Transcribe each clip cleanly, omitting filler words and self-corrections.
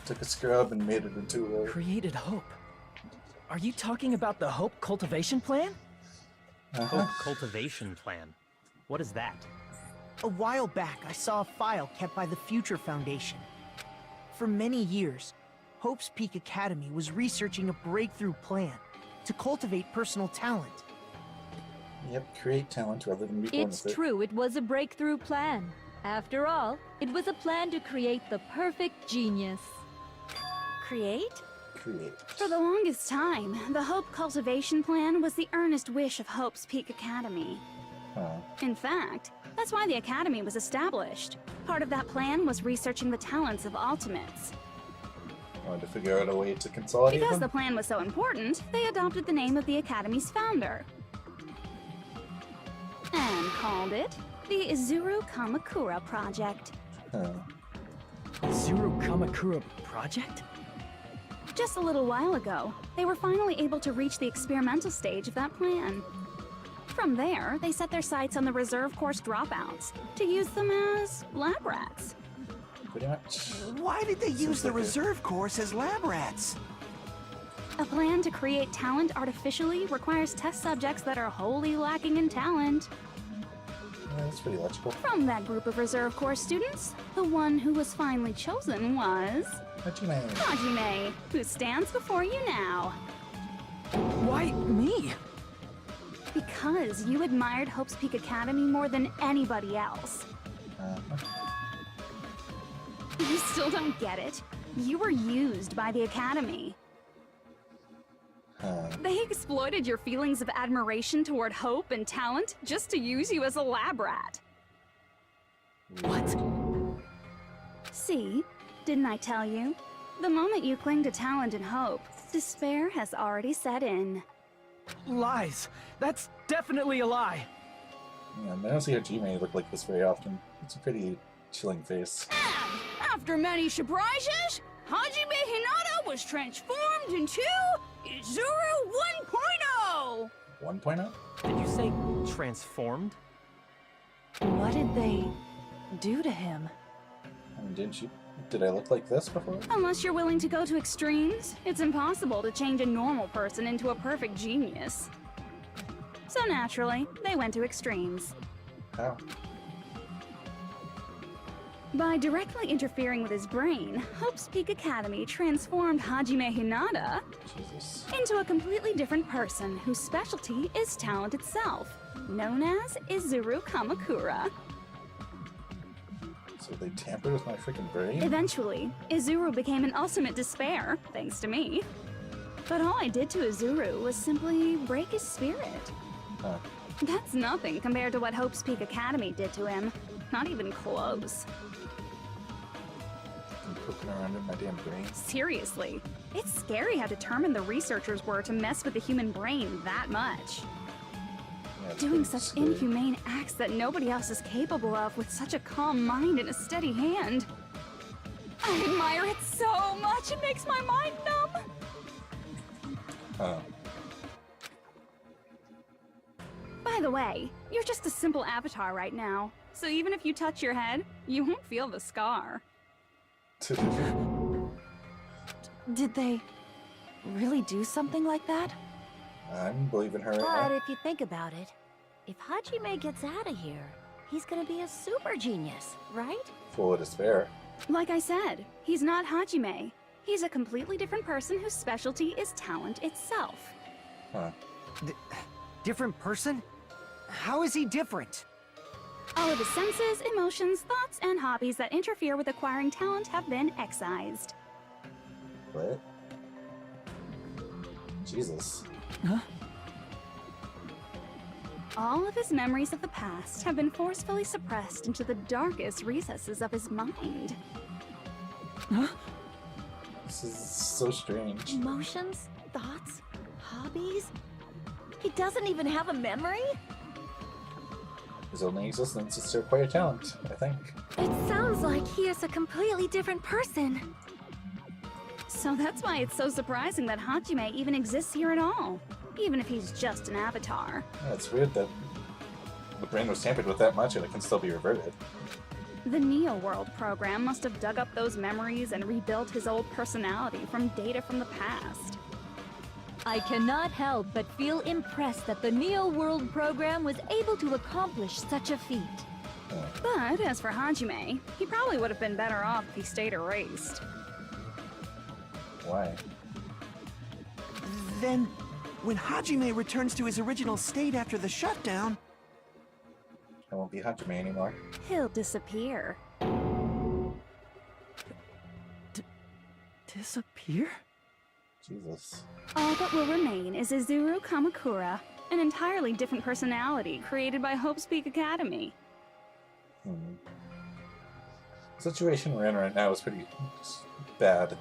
Took a scrub and made it into a... Created hope. Are you talking about the Hope Cultivation Plan? Hope Cultivation Plan. What is that? A while back, I saw a file kept by the Future Foundation. For many years, Hope's Peak Academy was researching a breakthrough plan to cultivate personal talent. Yep, create talent rather than be born It's with it. true, it was a breakthrough plan. After all, it was a plan to create the perfect genius. Create? Create. For the longest time, the Hope Cultivation Plan was the earnest wish of Hope's Peak Academy. Huh. In fact, that's why the Academy was established. Part of that plan was researching the talents of Ultimates. Wanted to figure out a way to consolidate Because the them? plan was so important, they adopted the name of the Academy's founder. And called it the Izuru Kamakura Project. Huh. Zero Kamakura Project? Just a little while ago, they were finally able to reach the experimental stage of that plan. From there, they set their sights on the reserve course dropouts to use them as lab rats. Pretty much. Why did they use the like a- reserve course as lab rats? A plan to create talent artificially requires test subjects that are wholly lacking in talent. Yeah, that's pretty logical. From that group of reserve course students, the one who was finally chosen was Hajime. Hajime, who stands before you now. Why me? Because you admired Hope's Peak Academy more than anybody else. You still don't get it? You were used by the Academy. They exploited your feelings of admiration toward hope and talent just to use you as a lab rat. What? See? Didn't I tell you? The moment you cling to talent and hope, despair has already set in. Lies. That's definitely a lie. Yeah, I don't see Hajime look like this very often. It's a pretty chilling face. And after many surprises, Hajime Hinata was transformed into Izuru 1.0! 1.0? Did you say transformed? What did they do to him? I mean, did I look like this before? Unless you're willing to go to extremes, it's impossible to change a normal person into a perfect genius. So naturally, they went to extremes. How? By directly interfering with his brain, Hope's Peak Academy transformed Hajime Hinata Jesus. into a completely different person whose specialty is talent itself, known as Izuru Kamakura. So they tampered with my freaking brain? Eventually, Izuru became an ultimate despair, thanks to me. But all I did to Izuru was simply break his spirit. Huh. That's nothing compared to what Hope's Peak Academy did to him. Not even close. I'm poking around in my damn brain. Seriously, it's scary how determined the researchers were to mess with the human brain that much. Yeah, it's Doing pretty such scary. inhumane acts that nobody else is capable of with such a calm mind and a steady hand. I admire it so much, it makes my mind numb. Huh. By the way, you're just a simple avatar right now, so even if you touch your head, you won't feel the scar. Did they really do something like that? I'm believing her right But now. if you think about it, if Hajime gets out of here, he's gonna be a super genius, right? Full of despair. Like I said, he's not Hajime. He's a completely different person whose specialty is talent itself. Huh. Different person? How is he different? All of his senses, emotions, thoughts, and hobbies that interfere with acquiring talent have been excised. What? Jesus. Huh? All of his memories of the past have been forcefully suppressed into the darkest recesses of his mind. Huh? This is so strange. Emotions, thoughts, hobbies? He doesn't even have a memory? His only existence is to acquire talent, I think. It sounds like he is a completely different person. So that's why it's so surprising that Hajime even exists here at all, even if he's just an avatar. Yeah, it's weird that the brain was tampered with that much and it can still be reverted. The Neo World program must have dug up those memories and rebuilt his old personality from data from the past. I cannot help but feel impressed that the Neo World program was able to accomplish such a feat. But as for Hajime, he probably would have been better off if he stayed erased. Why? Then, when Hajime returns to his original state after the shutdown, I won't be Hajime anymore. He'll disappear. Disappear? Jesus. All that will remain is Izuru Kamakura, an entirely different personality created by Hope's Peak Academy. The situation we're in right now is pretty bad.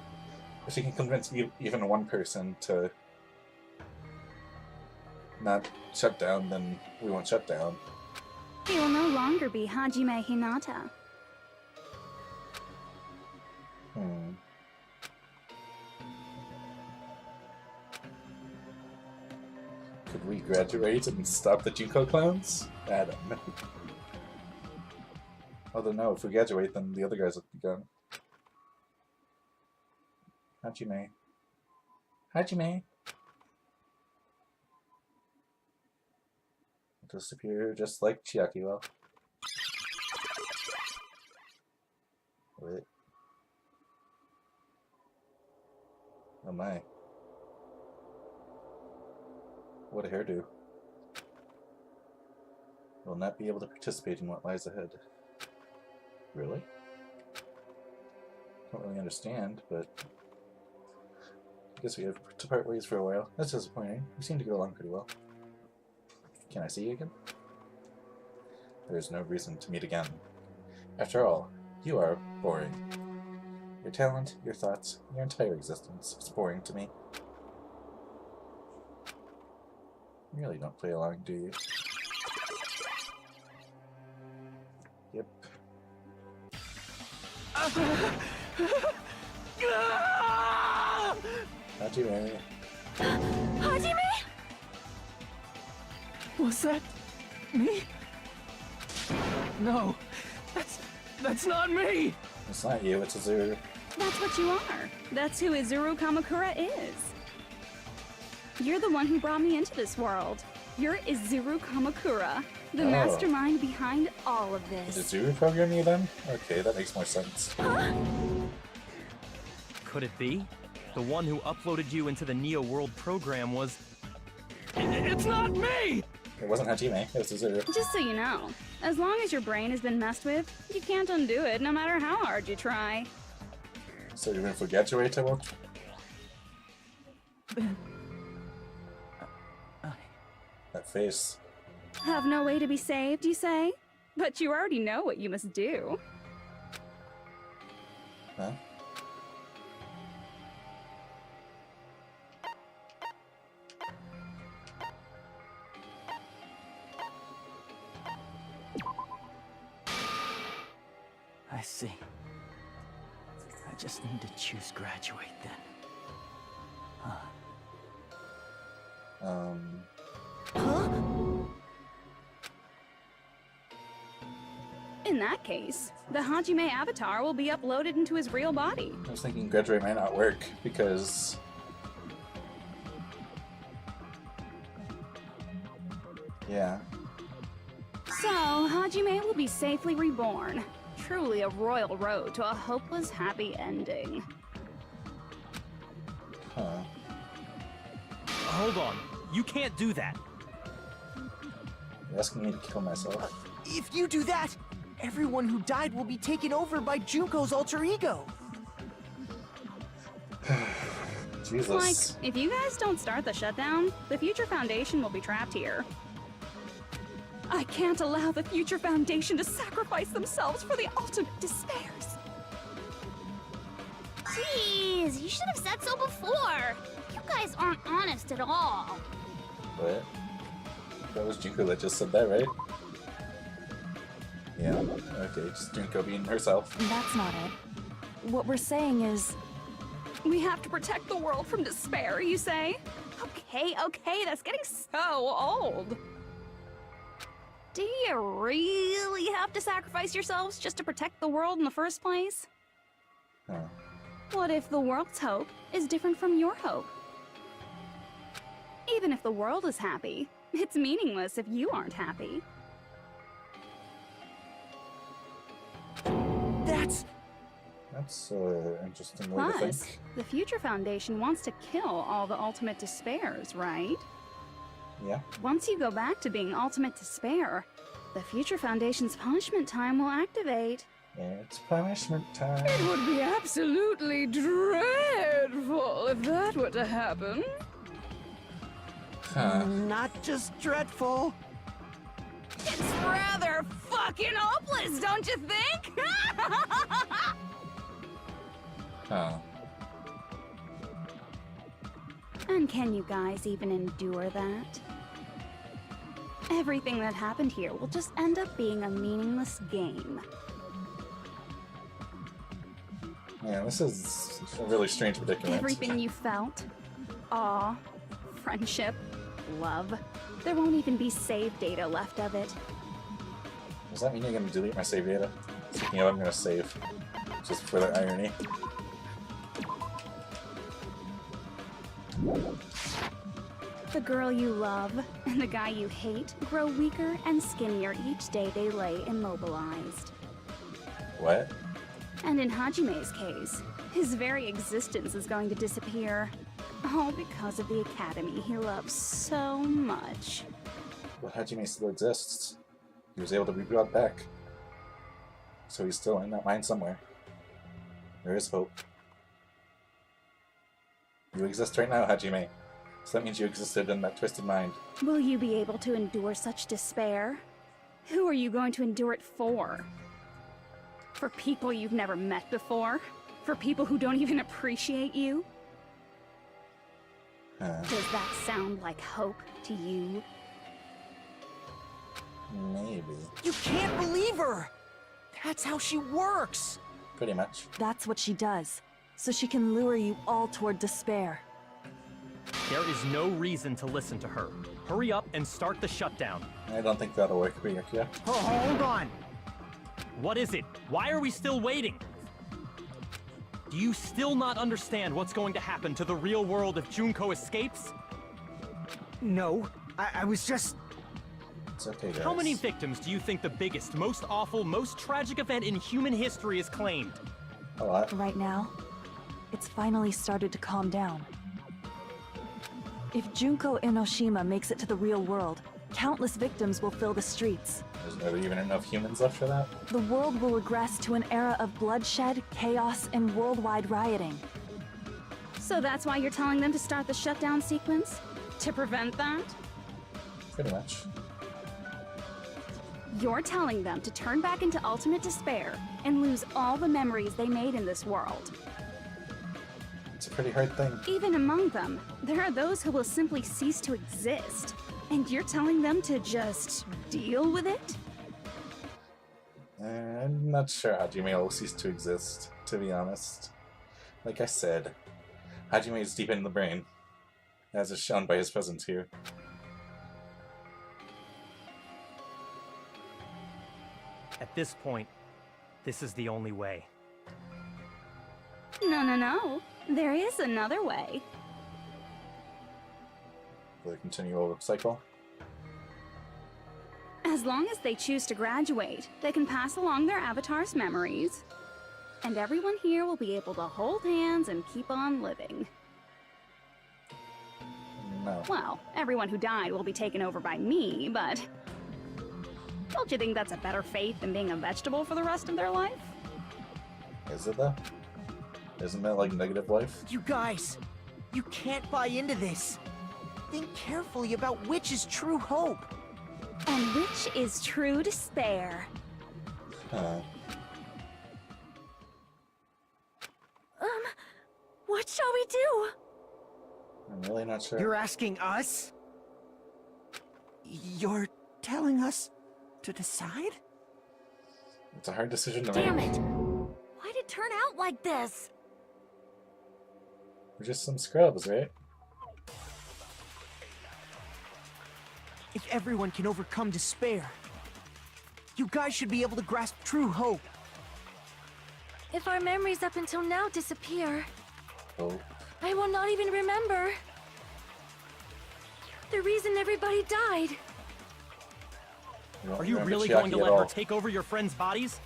If you can convince even one person to not shut down, then we won't shut down. He will no longer be Hajime Hinata. Could we graduate and stop the Junko clowns? I don't know. Although no, if we graduate, then the other guys will be gone. Hajime. Hajime! Disappear just like Chiaki will. Wait. Oh my. What a hairdo. Will not be able to participate in what lies ahead. Really? Don't really understand, but I guess we have to part ways for a while. That's disappointing. We seem to get along pretty well. Can I see you again? There's no reason to meet again. After all, you are boring. Your talent, your thoughts, your entire existence is boring to me. You really don't play along, do you? Yep. Hajime. Hajime? Was that me? No, that's not me. It's not you, it's Izuru. That's what you are. That's who Izuru Kamakura is. You're the one who brought me into this world. You're Izuru Kamakura, the mastermind behind all of Did this. Izuru program you then? Okay, that makes more sense. Could it be? The one who uploaded you into the Neo World program was... It's not me! It wasn't Hajime, it was Izuru. Just so you know, as long as your brain has been messed with, you can't undo it no matter how hard you try. So even if we graduate, I won't? That face. Have no way to be saved, you say? But you already know what you must do. Huh? I see. I just need to choose graduate then. In that case, the Hajime avatar will be uploaded into his real body. I was thinking graduate might not work because... Yeah. So, Hajime will be safely reborn. Truly a royal road to a hopeless happy ending. Huh. Hold on. You can't do that. You're asking me to kill myself? If you do that, everyone who died will be taken over by Junko's alter ego. Jesus. Like, if you guys don't start the shutdown, the Future Foundation will be trapped here. I can't allow the Future Foundation to sacrifice themselves for the ultimate despairs. Jeez, you should have said so before. You guys aren't honest at all. What? That was Junko that just said that, right? Yeah, okay, just Junko being herself. That's not it. What we're saying is... We have to protect the world from despair, you say? Okay, that's getting so old. Do you really have to sacrifice yourselves just to protect the world in the first place? Huh. What if the world's hope is different from your hope? Even if the world is happy, it's meaningless if you aren't happy. That's... That's an interesting way to Plus, think. the Future Foundation wants to kill all the Ultimate Despairs, right? Yeah. Once you go back to being Ultimate Despair, the Future Foundation's punishment time will activate. It's punishment time. It would be absolutely dreadful if that were to happen. Huh. Not just dreadful. It's rather fucking hopeless, don't you think? Huh. And can you guys even endure that? Everything that happened here will just end up being a meaningless game. Yeah, this is a really strange predicament. Everything you felt, awe, friendship, love, there won't even be save data left of it. Does that mean you're gonna delete my save data? Speaking of, I'm gonna save. Just for the irony. The girl you love and the guy you hate grow weaker and skinnier each day they lay immobilized. What? And in Hajime's case, his very existence is going to disappear. All because of the academy he loves so much. But Hajime still exists. He was able to be brought back. So he's still in that mine somewhere. There is hope. You exist right now, Hajime. So that means you existed in that twisted mind. Will you be able to endure such despair? Who are you going to endure it for? For people you've never met before? For people who don't even appreciate you? Does that sound like hope to you? Maybe. You can't believe her! That's how she works! Pretty much. That's what she does, so she can lure you all toward despair. There is no reason to listen to her. Hurry up and start the shutdown. I don't think that'll work, Ryukia. Oh, hold on! What is it? Why are we still waiting? Do you still not understand what's going to happen to the real world if Junko escapes? No, I was just... It's okay, guys. How many victims do you think the biggest, most awful, most tragic event in human history has claimed? A lot. Right now, it's finally started to calm down. If Junko Enoshima makes it to the real world, countless victims will fill the streets. There's not even enough humans left for that? The world will regress to an era of bloodshed, chaos, and worldwide rioting. So that's why you're telling them to start the shutdown sequence? To prevent that? Pretty much. You're telling them to turn back into ultimate despair and lose all the memories they made in this world. It's a pretty hard thing. Even among them, there are those who will simply cease to exist. And you're telling them to just deal with it? I'm not sure Hajime will cease to exist, to be honest. Like I said, Hajime is deep in the brain, as is shown by his presence here. At this point, this is the only way. No. There is another way. The continual cycle. As long as they choose to graduate, they can pass along their avatar's memories. And everyone here will be able to hold hands and keep on living. No. Well, everyone who died will be taken over by me, but... Don't you think that's a better fate than being a vegetable for the rest of their life? Is it though? Isn't that like negative life? You guys, you can't buy into this. Think carefully about which is true hope. And which is true despair. What shall we do? I'm really not sure. You're asking us? You're telling us to decide? It's a hard decision to Damn make. it! Why'd it turn out like this? We're just some scrubs, right? If everyone can overcome despair, You guys should be able to grasp true hope. If our memories up until now disappear, Oh, I will not even remember the reason everybody died. Are you remember really Chiaki going to at let her all. take over your friends' bodies?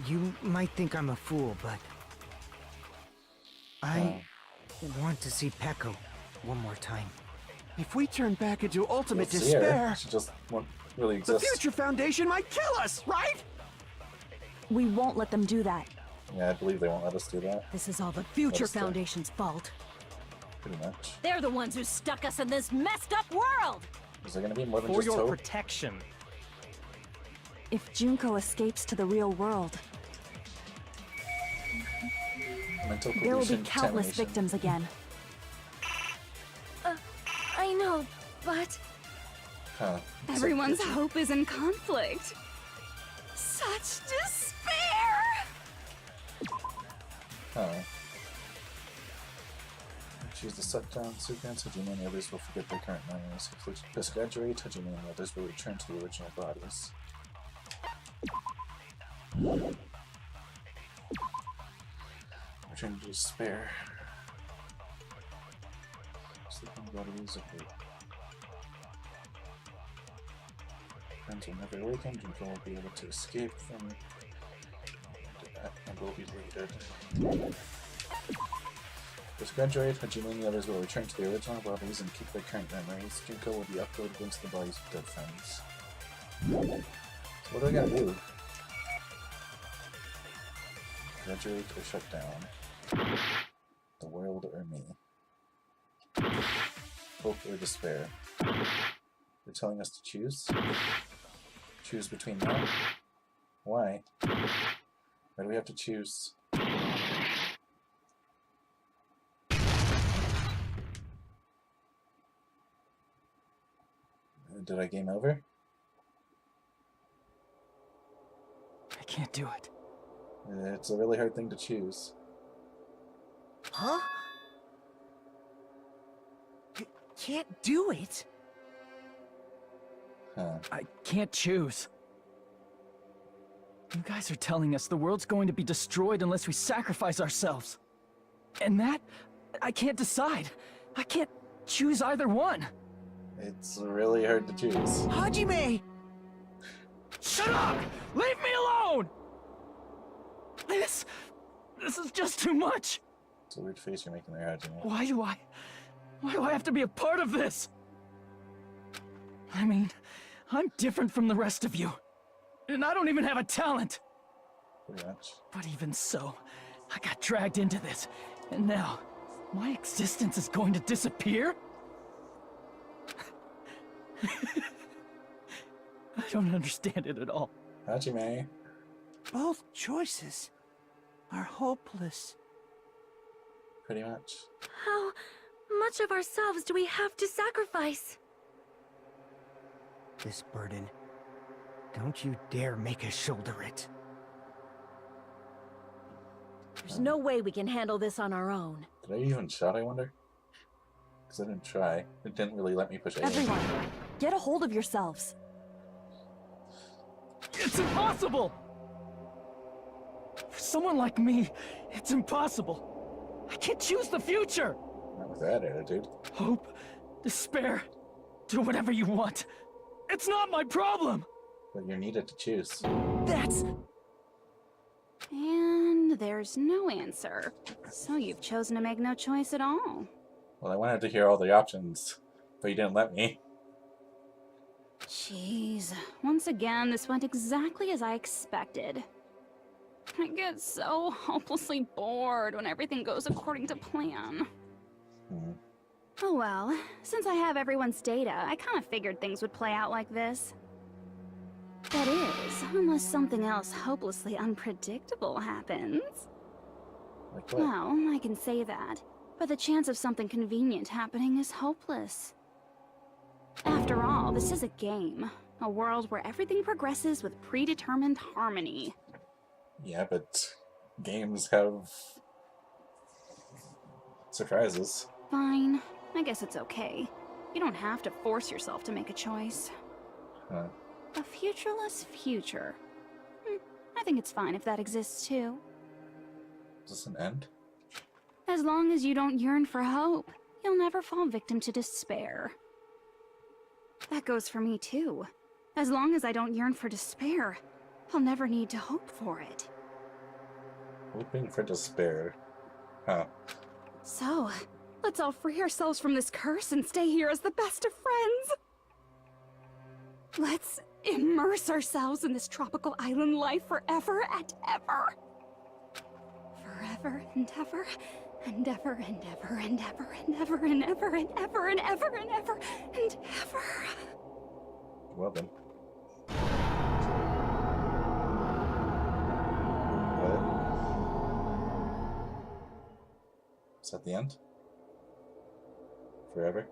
You might think I'm a fool, but I want to see Peko one more time. If we turn back into ultimate We'll see her. despair, She just won't really the exist. Future Foundation might kill us, right? We won't let them do that. Yeah, I believe they won't let us do that. This is all the Future That's the- Foundation's fault. Pretty much. They're the ones who stuck us in this messed up world! Is there gonna be more than For just your hope? protection. If Junko escapes to the real world, Mental there will be pollution, countless contamination. victims again. I know, but Huh. So Everyone's bitchy. hope is in conflict. Such despair! Huh. Choose the set down sequence. Hajime and the others will forget their current memories. If they just graduate, Hajime and the others will return to the original bodies. Return to despair. Sleeping bodies of hope. Friends will never awaken. Junko will be able to escape from and will be deleted. Just graduate, Hajime and the others will return to the original bodies and keep their current memories. Junko will be uploaded into the bodies of dead friends. So what do I gotta do? Graduate or shut down? The world or me? Hope or despair? They're telling us to choose? Choose between that? Why? Why do we have to choose? Did I game over? I can't do it. It's a really hard thing to choose. Huh? Can't do it? Huh. I can't choose. You guys are telling us the world's going to be destroyed unless we sacrifice ourselves. And that, I can't decide. I can't choose either one. It's really hard to choose. Hajime! Shut up! Leave me alone! This is just too much. It's a weird face you're making there, Hajime. Why do I have to be a part of this? I mean, I'm different from the rest of you. And I don't even have a talent. Pretty much. But even so, I got dragged into this. And now, my existence is going to disappear? I don't understand it at all. Hajime. Both choices are hopeless. Pretty much. how much of ourselves do we have to sacrifice? This burden. Don't you dare make us shoulder it. There's no way we can handle this on our own. Did I even shot, I wonder? Because I didn't try. It didn't really let me push A. Everyone, get a hold of yourselves. It's impossible! For someone like me, it's impossible. I can't choose the future! Not with that attitude. Hope, despair, do whatever you want. It's not my problem! But you're needed to choose. That's... And there's no answer. So you've chosen to make no choice at all. Well, I wanted to hear all the options, but you didn't let me. Jeez. Once again, this went exactly as I expected. I get so hopelessly bored when everything goes according to plan. Oh well, since I have everyone's data, I kind of figured things would play out like this. That is, unless something else hopelessly unpredictable happens. Like what? Well, I can say that, but the chance of something convenient happening is hopeless. After all, this is a game. A world where everything progresses with predetermined harmony. Yeah, but games have surprises. Fine. I guess it's okay. You don't have to force yourself to make a choice. Huh. A futureless future. I think it's fine if that exists too. Is this an end? As long as you don't yearn for hope, you'll never fall victim to despair. That goes for me too. As long as I don't yearn for despair, I'll never need to hope for it. Hoping for despair. Huh. So, let's all free ourselves from this curse and stay here as the best of friends. Let's immerse ourselves in this tropical island life forever and ever. Forever and ever, and ever and ever and ever and ever and ever and ever and ever and ever and ever. Well then. Is that the end? Forever?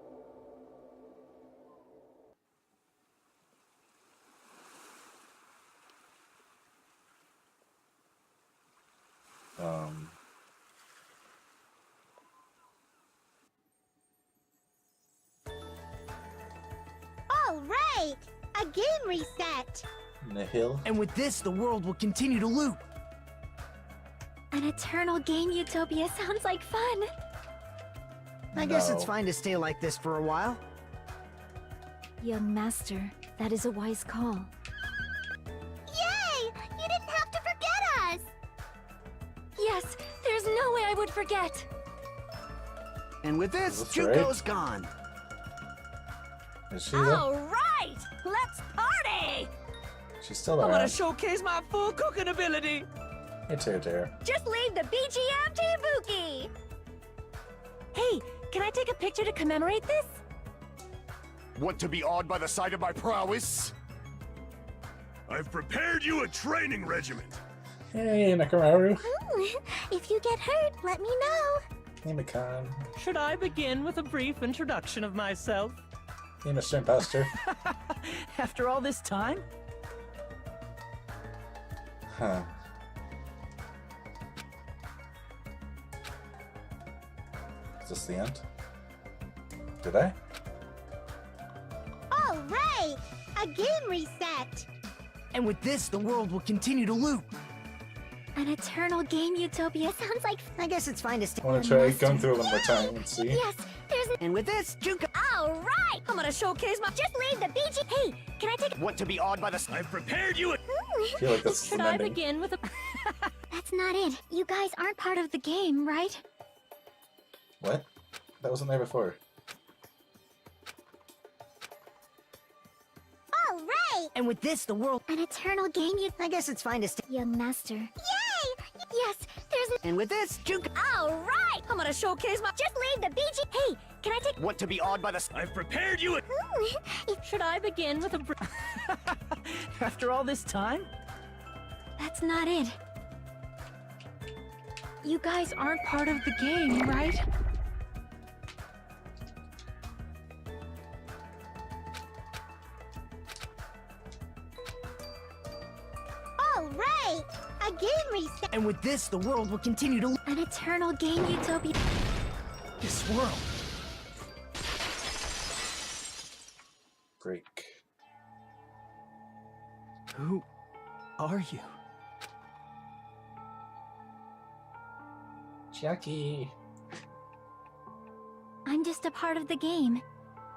All right! A game reset! Nihil? And with this, the world will continue to loop. An eternal game utopia sounds like fun. I guess it's No. fine to stay like this for a while. Young master, that is a wise call. Yay! You didn't have to forget us! Yes, there's no way I would forget. And with this, That's Junko's gone. Is she there? All right! Let's party! She's still I'm gonna around. showcase my full cooking ability. It's her. Just leave the BGM to Ibuki! Hey, can I take a picture to commemorate this? Want to be awed by the sight of my prowess? I've prepared you a training regiment. Hey, Nakamaru. If you get hurt, let me know. Hey, Mikan. Should I begin with a brief introduction of myself? Hey, Mr. Imposter. After all this time? Huh. Is this the end? Did I? All right! A game reset! And with this, the world will continue to loop. An eternal game utopia sounds like I guess it's fine to stay. I want to try going through it one more time and see. Yes, there's And with this, Junko. All right! I'm gonna showcase my... Just leave the BG... Hey, can I take Want to be awed by the I've prepared you a I feel like this is Should an I ending. begin with a That's not it. You guys aren't part of the game, right? What? That wasn't there before. All right! And with this, the world. An eternal game I guess it's fine to stay. young master. Yay! Yes, there's And with this, Junko. All right! I'm gonna showcase my... Just leave the BG... Hey, can I take Want to be awed by the I've prepared you a Should I begin with a After all this time? That's not it. You guys aren't part of the game, right? All right! A game reset! And with this, the world will continue to loop. An eternal game utopia. This world. Break. Who are you? Jackie. I'm just a part of the game.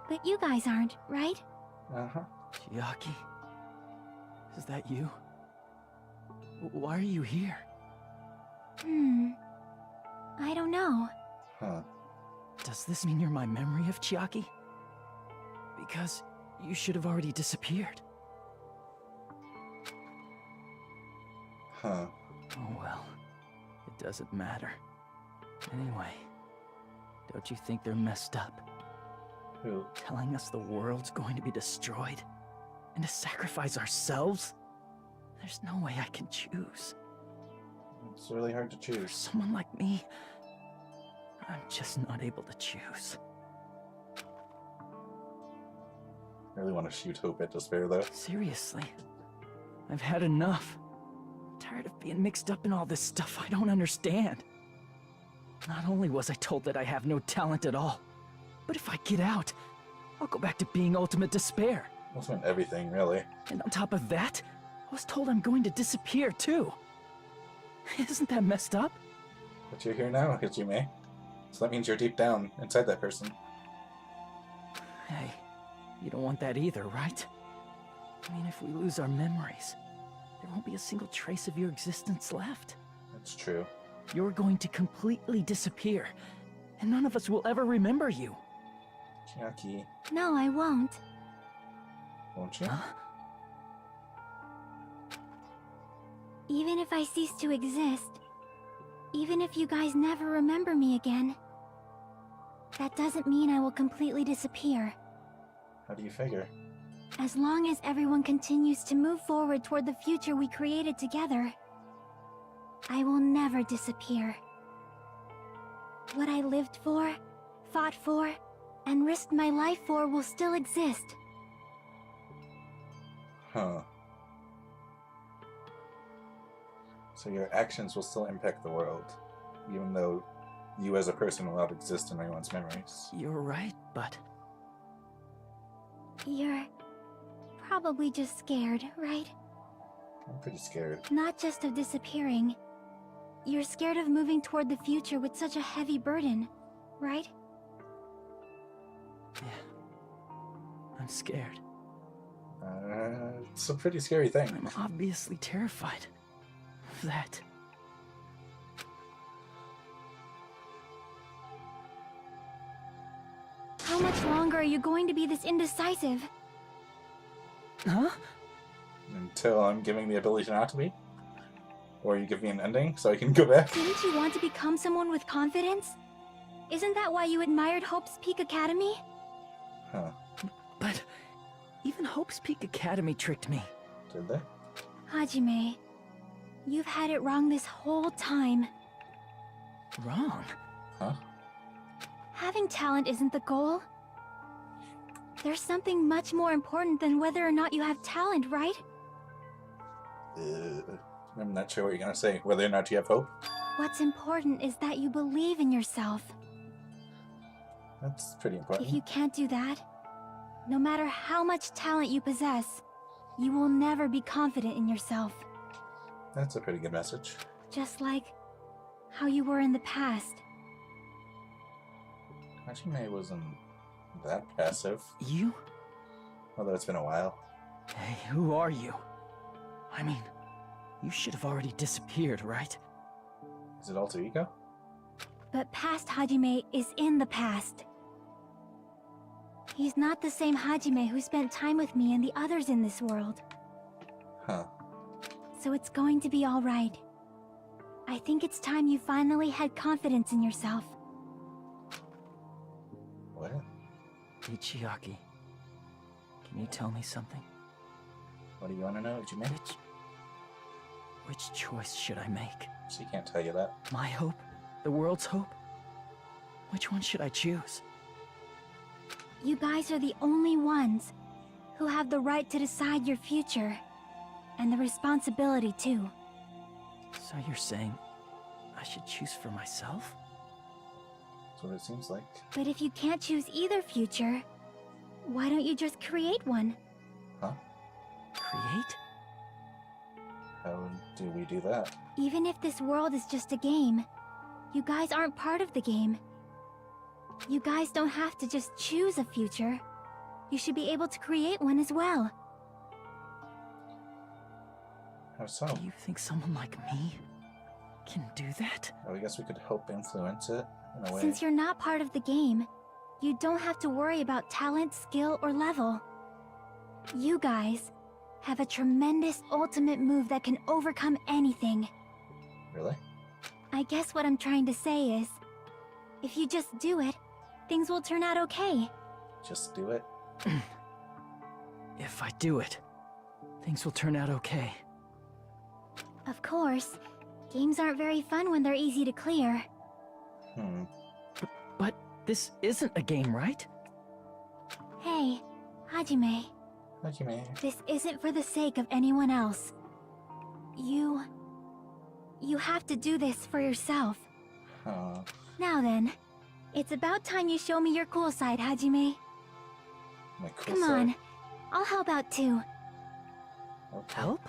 But you guys aren't, right? Uh-huh. Chiaki? Is that you? Why are you here? I don't know. Huh. Does this mean you're my memory of Chiaki? Because you should have already disappeared. Huh. Oh well, it doesn't matter. Anyway, don't you think they're messed up? Who? Telling us the world's going to be destroyed? And to sacrifice ourselves? There's no way I can choose. It's really hard to For choose. someone like me, I'm just not able to choose. I really want to shoot hope at despair, though. Seriously, I've had enough. I'm tired of being mixed up in all this stuff I don't understand. Not only was I told that I have no talent at all, but if I get out, I'll go back to being ultimate despair. That's meant everything, really. And on top of that, I was told I'm going to disappear too. Isn't that messed up? But you're here now, Hajime. So that means you're deep down, inside that person. Hey, you don't want that either, right? I mean, if we lose our memories, there won't be a single trace of your existence left. That's true. You're going to completely disappear, and none of us will ever remember you. Chiaki, No, I won't. won't you? Huh? Even if I cease to exist, even if you guys never remember me again, that doesn't mean I will completely disappear. How do you figure? As long as everyone continues to move forward toward the future we created together, I will never disappear. What I lived for, fought for, and risked my life for will still exist. Huh. So your actions will still impact the world, even though you as a person will not exist in anyone's memories. You're right, but You're probably just scared, right? I'm pretty scared. Not just of disappearing. You're scared of moving toward the future with such a heavy burden, right? yeah, I'm scared. It's a pretty scary thing. I'm obviously terrified of that. How much longer are you going to be this indecisive? Huh? Until I'm giving the ability not to be? Or you give me an ending so I can go back? Didn't you want to become someone with confidence? Isn't that why you admired Hope's Peak Academy? Huh. But even Hope's Peak Academy tricked me. Did they? Hajime, you've had it wrong this whole time. Wrong? Huh? Having talent isn't the goal. There's something much more important than whether or not you have talent, right? I'm not sure what you're gonna say. Whether or not you have hope? What's important is that you believe in yourself. That's pretty important. If you can't do that, no matter how much talent you possess, you will never be confident in yourself. That's a pretty good message. Just like how you were in the past. Hajime wasn't that passive, You? although it's been a while. Hey, who are you? I mean, you should have already disappeared, right? Is it alter ego? But past Hajime is in the past. He's not the same Hajime who spent time with me and the others in this world. Huh. So it's going to be alright. I think it's time you finally had confidence in yourself. What? Hey, Chiaki. Can you tell me something? What do you want to know, Hajime? Which choice should I make? She can't tell you that. My hope? The world's hope? Which one should I choose? You guys are the only ones who have the right to decide your future. And the responsibility, too. So you're saying I should choose for myself? That's what it seems like. But if you can't choose either future, why don't you just create one? Huh? Create? How do we do that? Even if this world is just a game, you guys aren't part of the game. You guys don't have to just choose a future. You should be able to create one as well. How so? Do you think someone like me can do that? Well, I guess we could help influence it, in a way. Since you're not part of the game, you don't have to worry about talent, skill, or level. You guys have a tremendous ultimate move that can overcome anything. Really? I guess what I'm trying to say is, if you just do it, things will turn out okay. Just do it? If I do it, things will turn out okay. Of course, games aren't very fun when they're easy to clear. But this isn't a game, right? Hey, Hajime, Hajime. this isn't for the sake of anyone else. You have to do this for yourself. Huh. Now then, it's about time you show me your cool side, Hajime. My cool Come side. on, I'll help out too. Okay. Help?